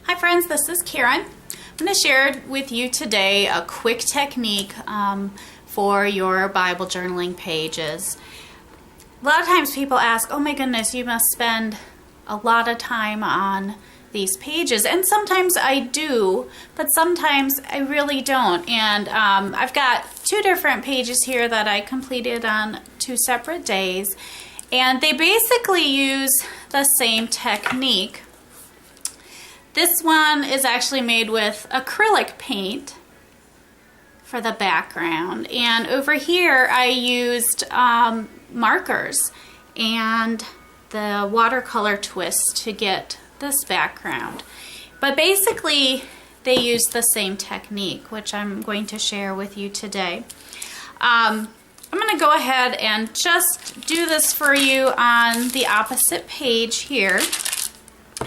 Hi friends, this is Karen. I'm going to share with you today a quick technique for your Bible journaling pages. A lot of times people ask, oh my goodness, you must spend a lot of time on these pages, and sometimes I do, but sometimes I really don't. And I've got two different pages here that I completed on 2 separate days, and they basically use the same technique. This one is actually made with acrylic paint for the background, and over here I used markers and the watercolor twist to get this background. But basically they use the same technique, which I'm going to share with you today. I'm going to go ahead and just do this for you on the opposite page here.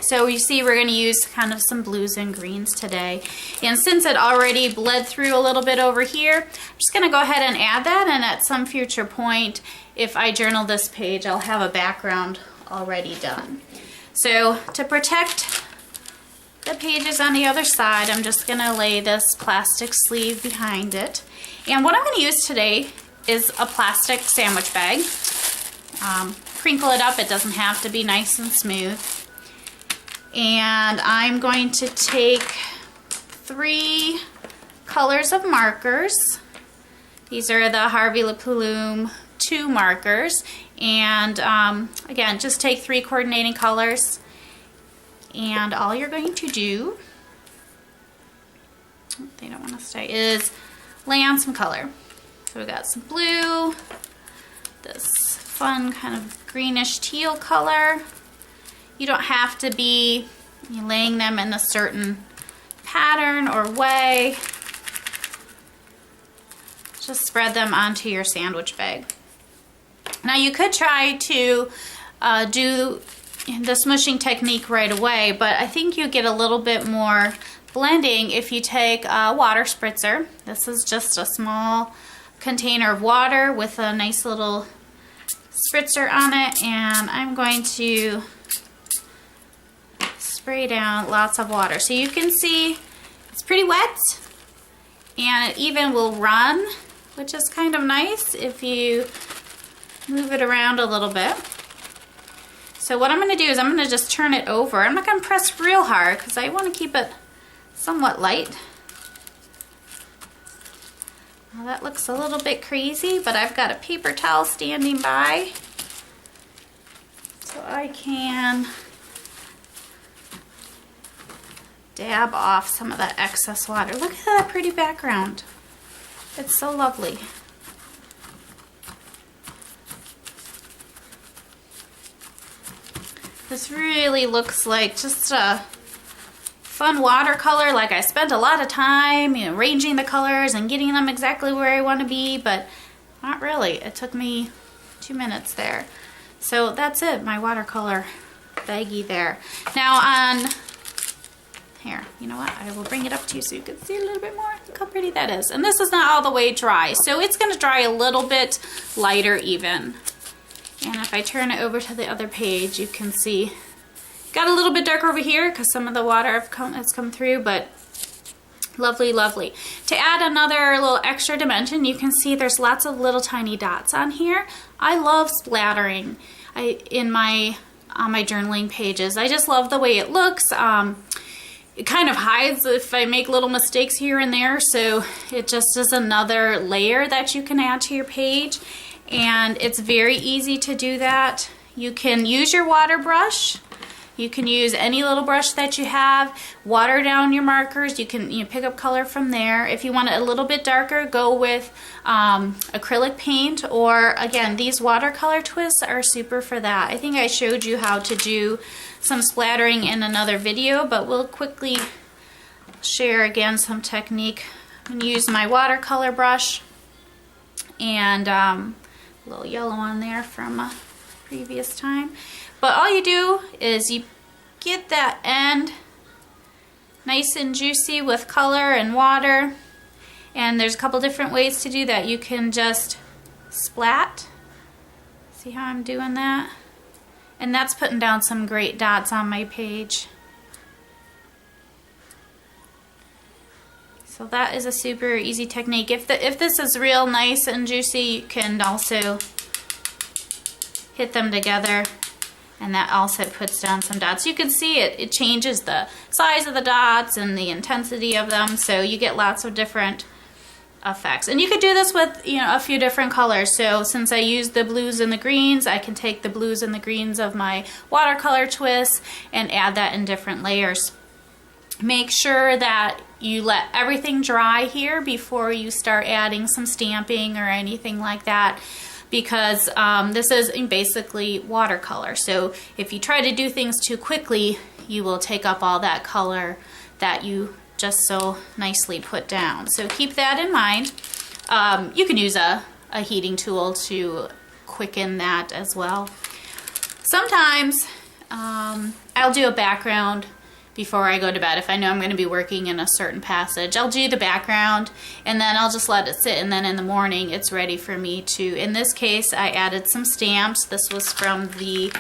So you see we're going to use kind of some blues and greens today. And since it already bled through a little bit over here, I'm just going to go ahead and add that, and at some future point, if I journal this page, I'll have a background already done. So to protect the pages on the other side, I'm just going to lay this plastic sleeve behind it. And what I'm going to use today is a plastic sandwich bag. Crinkle it up, it doesn't have to be nice and smooth. And I'm going to take 3 colors of markers. These are the Harvey Laplume 2 markers. And again, just take 3 coordinating colors. And all you're going to do, they don't want to stay, is lay on some color. So we've got some blue, this fun kind of greenish teal color. You don't have to be laying them in a certain pattern or way. Just spread them onto your sandwich bag. Now you could try to do the smushing technique right away, but I think you get a little bit more blending if you take a water spritzer. This is just a small container of water with a nice little spritzer on it, and I'm going to spray down lots of water. So you can see it's pretty wet, and it even will run, which is kind of nice if you move it around a little bit. So what I'm going to do is I'm going to just turn it over. I'm not going to press real hard because I want to keep it somewhat light. Now that looks a little bit crazy, but I've got a paper towel standing by, so I can dab off some of that excess water. Look at that pretty background. It's so lovely. This really looks like just a fun watercolor. Like I spent a lot of time, arranging the colors and getting them exactly where I want to be, but not really. It took me 2 minutes there. So that's it, my watercolor baggie there. Now on here, you know what? I will bring it up to you so you can see a little bit more. Look how pretty that is. And this is not all the way dry, so it's going to dry a little bit lighter even. And if I turn it over to the other page, you can see got a little bit darker over here because some of the water has come through, but lovely, lovely. To add another little extra dimension, you can see there's lots of little tiny dots on here. I love splattering on my journaling pages. I just love the way it looks. It kind of hides if I make little mistakes here and there, so it just is another layer that you can add to your page, and it's very easy to do that. You can use your water brush. You can use any little brush that you have, water down your markers. You can pick up color from there. If you want it a little bit darker, go with acrylic paint, or again, these watercolor twists are super for that. I think I showed you how to do some splattering in another video, but we'll quickly share again some technique. I'm going to use my watercolor brush and a little yellow on there from a previous time. But all you do is you get that end nice and juicy with color and water, and there's a couple different ways to do that. You can just splat. See how I'm doing that? And that's putting down some great dots on my page. So that is a super easy technique. If this is real nice and juicy, you can also hit them together, and that also puts down some dots. You can see it changes the size of the dots and the intensity of them, so you get lots of different effects. And you could do this with, you know, a few different colors. So since I used the blues and the greens, I can take the blues and the greens of my watercolor twist and add that in different layers. Make sure that you let everything dry here before you start adding some stamping or anything like that, because this is basically watercolor. So if you try to do things too quickly, you will take up all that color that you just so nicely put down. So keep that in mind. You can use a heating tool to quicken that as well. Sometimes I'll do a background before I go to bed. If I know I'm going to be working in a certain passage, I'll do the background and then I'll just let it sit, and then in the morning it's ready for me to, in this case I added some stamps. This was from the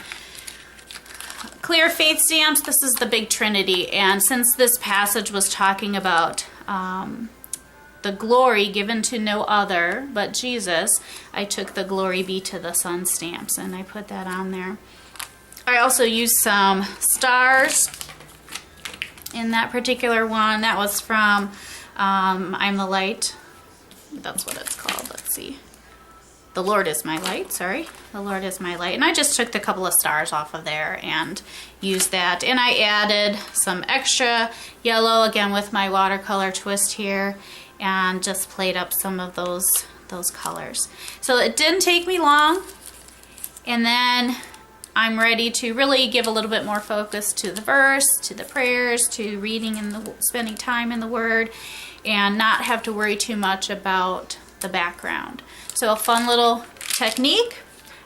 Clear Faith stamps. This is the Big Trinity, and since this passage was talking about the glory given to no other but Jesus, I took the Glory Be to the Son stamps and I put that on there. I also used some stars in that particular one. That was from I'm the Light. That's what it's called. Let's see. The Lord is my light, sorry. The Lord is my light. And I just took a couple of stars off of there and used that. And I added some extra yellow, again with my watercolor twist here, and just played up some of those colors. So it didn't take me long. And then I'm ready to really give a little bit more focus to the verse, to the prayers, to reading and spending time in the Word, and not have to worry too much about the background. So a fun little technique.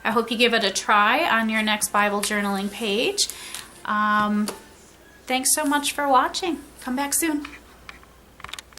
I hope you give it a try on your next Bible journaling page. Thanks so much for watching. Come back soon.